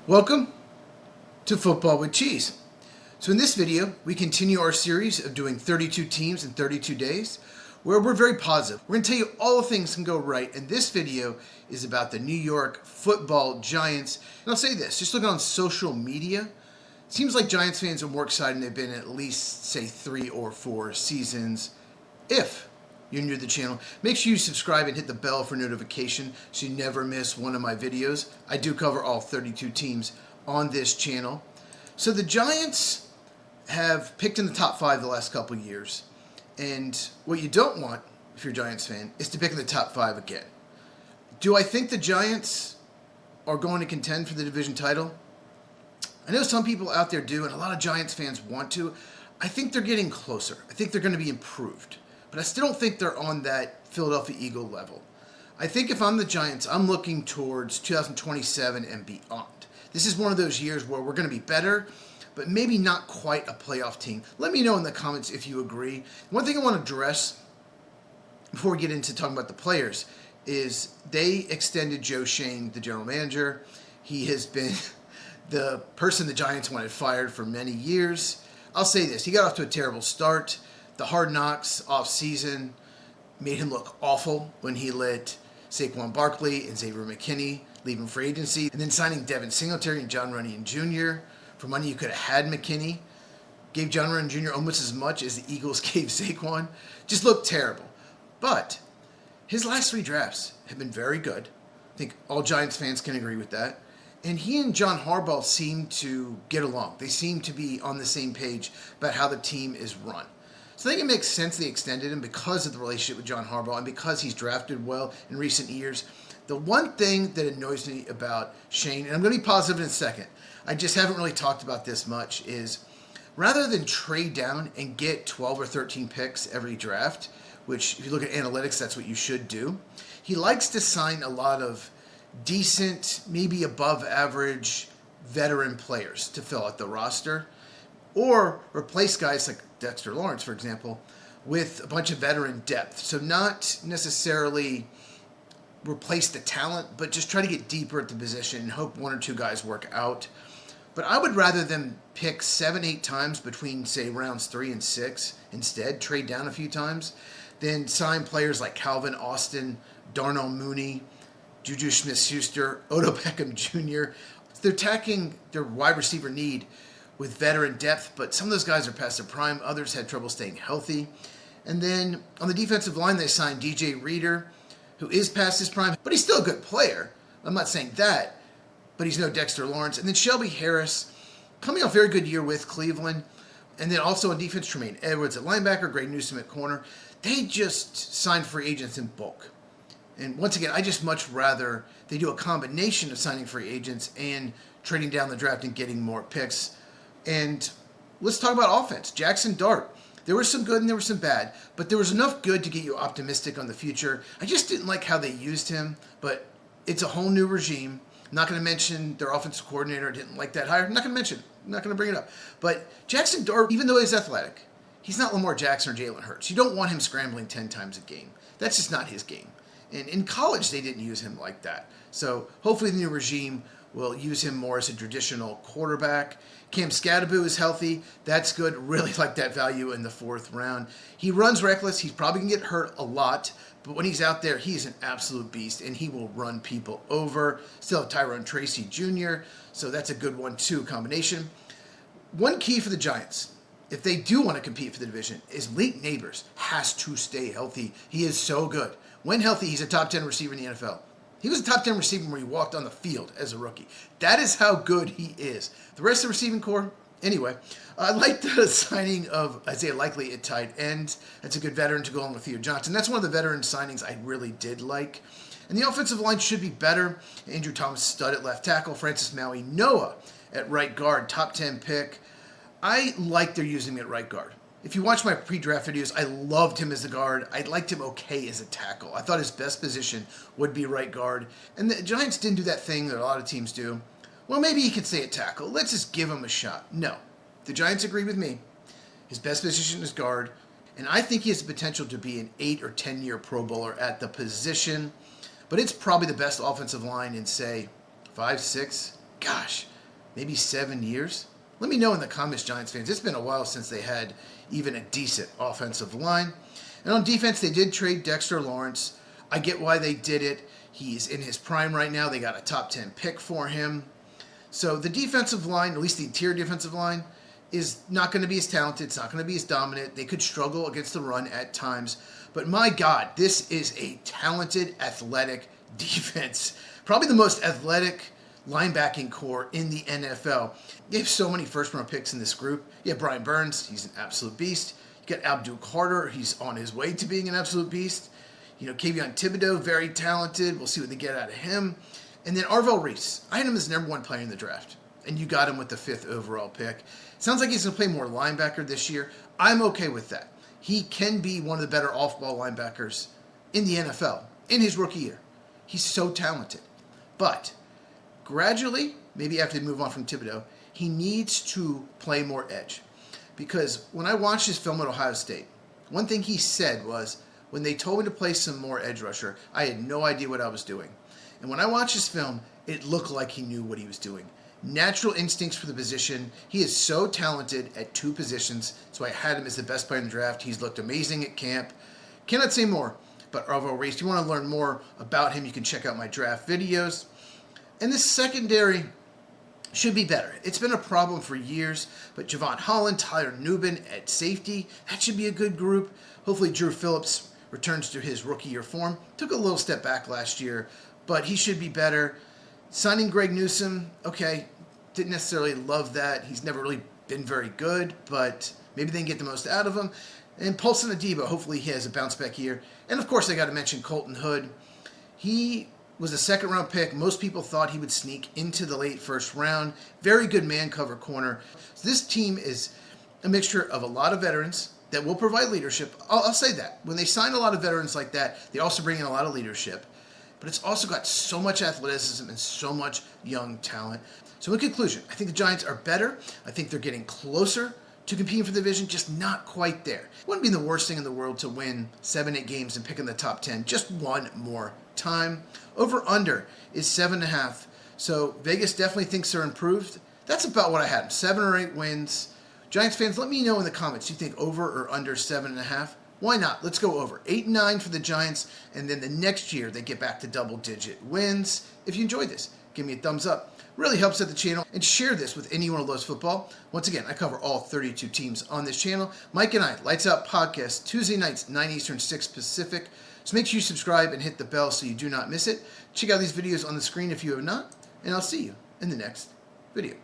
Welcome to Football with Cheez. So in this video, we continue our series of doing 32 teams in 32 days, where we're very positive. We're going to tell you all the things can go right, and this video is about the New York Football Giants. And I'll say this, just looking on social media, it seems like Giants fans are more excited than they've been in at least, say, 3 or 4 seasons. If you're new to the channel, make sure you subscribe and hit the bell for notification so you never miss one of my videos. I do cover all 32 teams on this channel. So the Giants have picked in the top 5 the last couple years. And what you don't want, if you're a Giants fan, is to pick in the top 5 again. Do I think the Giants are going to contend for the division title? I know some people out there do, and a lot of Giants fans want to. I think they're getting closer. I think they're going to be improved. But I still don't think they're on that Philadelphia Eagle level. I think if I'm the Giants, I'm looking towards 2027 and beyond. This is one of those years where we're going to be better, but maybe not quite a playoff team. Let me know in the comments if you agree. One thing I want to address before we get into talking about the players is they extended Joe Schoen, the general manager. He has been the person the Giants wanted fired for many years. I'll say this, he got off to a terrible start. The hard knocks off-season made him look awful when he let Saquon Barkley and Xavier McKinney leave him free agency, and then signing Devin Singletary and John Runyan Jr. for money you could have had McKinney. Gave John Runyan Jr. almost as much as the Eagles gave Saquon. Just looked terrible. But his last 3 drafts have been very good. I think all Giants fans can agree with that. And he and John Harbaugh seem to get along. They seem to be on the same page about how the team is run. So I think it makes sense they extended him because of the relationship with John Harbaugh and because he's drafted well in recent years. The one thing that annoys me about Shane, and I'm going to be positive in a second, I just haven't really talked about this much, is rather than trade down and get 12 or 13 picks every draft, which if you look at analytics, that's what you should do, he likes to sign a lot of decent, maybe above average veteran players to fill out the roster, or replace guys like Dexter Lawrence, for example, with a bunch of veteran depth. So not necessarily replace the talent, but just try to get deeper at the position and hope 1 or 2 guys work out. But I would rather them pick 7, 8 times between, say, rounds 3 and 6 instead, trade down a few times, than sign players like Calvin Austin, Darnell Mooney, Juju Smith-Schuster, Odell Beckham Jr. They're attacking their wide receiver need with veteran depth, but some of those guys are past their prime. Others had trouble staying healthy. And then on the defensive line, they signed DJ Reader, who is past his prime, but he's still a good player. I'm not saying that, but he's no Dexter Lawrence. And then Shelby Harris, coming off a very good year with Cleveland. And then also on defense, Tremaine Edwards at linebacker, Greg Newsome at corner. They just signed free agents in bulk. And once again, I just much rather they do a combination of signing free agents and trading down the draft and getting more picks. And let's talk about offense. Jackson Dart. There was some good and there was some bad, but there was enough good to get you optimistic on the future. I just didn't like how they used him, but it's a whole new regime. I'm not going to mention their offensive coordinator. I didn't like that hire. I'm not going to mention it. I'm not going to bring it up. But Jackson Dart, even though he's athletic, he's not Lamar Jackson or Jalen Hurts. You don't want him scrambling 10 times a game. That's just not his game. And in college, they didn't use him like that. So hopefully the new regime will use him more as a traditional quarterback. Cam Scadaboo is healthy. That's good. Really like that value in the 4th round. He runs reckless. He's probably going to get hurt a lot. But when he's out there, he's an absolute beast, and he will run people over. Still have Tyrone Tracy Jr., so that's a good 1-2 combination. One key for the Giants, if they do want to compete for the division, is Malik Neighbors has to stay healthy. He is so good. When healthy, he's a top 10 receiver in the NFL. He was a top 10 receiver when he walked on the field as a rookie. That is how good he is. The rest of the receiving core, anyway. I like the signing of Isaiah Likely at tight end. That's a good veteran to go along with Theo Johnson. That's one of the veteran signings I really did like. And the offensive line should be better. Andrew Thomas stud at left tackle. Francis Maui Noah at right guard. Top 10 pick. I like they're using him at right guard. If you watch my pre-draft videos, I loved him as a guard. I liked him okay as a tackle. I thought his best position would be right guard. And the Giants didn't do that thing that a lot of teams do. Well, maybe he could stay at tackle. Let's just give him a shot. No. The Giants agree with me. His best position is guard. And I think he has the potential to be an 8 or 10-year Pro Bowler at the position. But it's probably the best offensive line in, say, 5, 6. Gosh, maybe 7 years? Let me know in the comments, Giants fans. It's been a while since they had even a decent offensive line. And on defense, they did trade Dexter Lawrence. I get why they did it. He's in his prime right now. They got a top 10 pick for him. So the defensive line, at least the interior defensive line, is not going to be as talented. It's not going to be as dominant. They could struggle against the run at times. But my God, this is a talented, athletic defense. Probably the most athletic linebacking core in the NFL. You have so many first-round picks in this group. You have Brian Burns. He's an absolute beast. You got Abdul Carter. He's on his way to being an absolute beast. You know, Kayvon Thibodeau, very talented. We'll see what they get out of him. And then Arvell Reese. I had him as the #1 player in the draft. And you got him with the 5th overall pick. Sounds like he's going to play more linebacker this year. I'm okay with that. He can be one of the better off-ball linebackers in the NFL in his rookie year. He's so talented. But gradually, maybe after they move on from Thibodeau, he needs to play more edge. Because when I watched his film at Ohio State, one thing he said was, when they told me to play some more edge rusher, I had no idea what I was doing. And when I watched his film, it looked like he knew what he was doing. Natural instincts for the position. He is so talented at 2 positions. So I had him as the best player in the draft. He's looked amazing at camp. Cannot say more. But Arvell Reese, if you want to learn more about him, you can check out my draft videos. And this secondary should be better. It's been a problem for years, but Javon Holland, Tyler Nubin at safety, that should be a good group. Hopefully Drew Phillips returns to his rookie year form. Took a little step back last year, but he should be better. Signing Greg Newsome, okay, didn't necessarily love that. He's never really been very good, but maybe they can get the most out of him. And Paulson Adebo, hopefully he has a bounce back year. And of course I got to mention Colton Hood. He was a 2nd-round pick. Most people thought he would sneak into the late 1st round. Very good man cover corner. So this team is a mixture of a lot of veterans that will provide leadership. I'll say that. When they sign a lot of veterans like that, they also bring in a lot of leadership. But it's also got so much athleticism and so much young talent. So in conclusion, I think the Giants are better. I think they're getting closer to competing for the division, just not quite there. It wouldn't be the worst thing in the world to win 7-8 games and pick in the top 10 just one more time. Over-under is 7.5. So Vegas definitely thinks they're improved. That's about what I had. 7 or 8 wins. Giants fans, let me know in the comments. Do you think over or under 7.5? Why not? Let's go over. 8-9 for the Giants, and then the next year they get back to double-digit wins. If you enjoyed this, give me a thumbs up. Really helps out the channel, and share this with anyone who loves football. Once again, I cover all 32 teams on this channel. Mike and I, Lights Out Podcast, Tuesday nights, 9 Eastern, 6 Pacific. So make sure you subscribe and hit the bell so you do not miss it. Check out these videos on the screen if you have not, and I'll see you in the next video.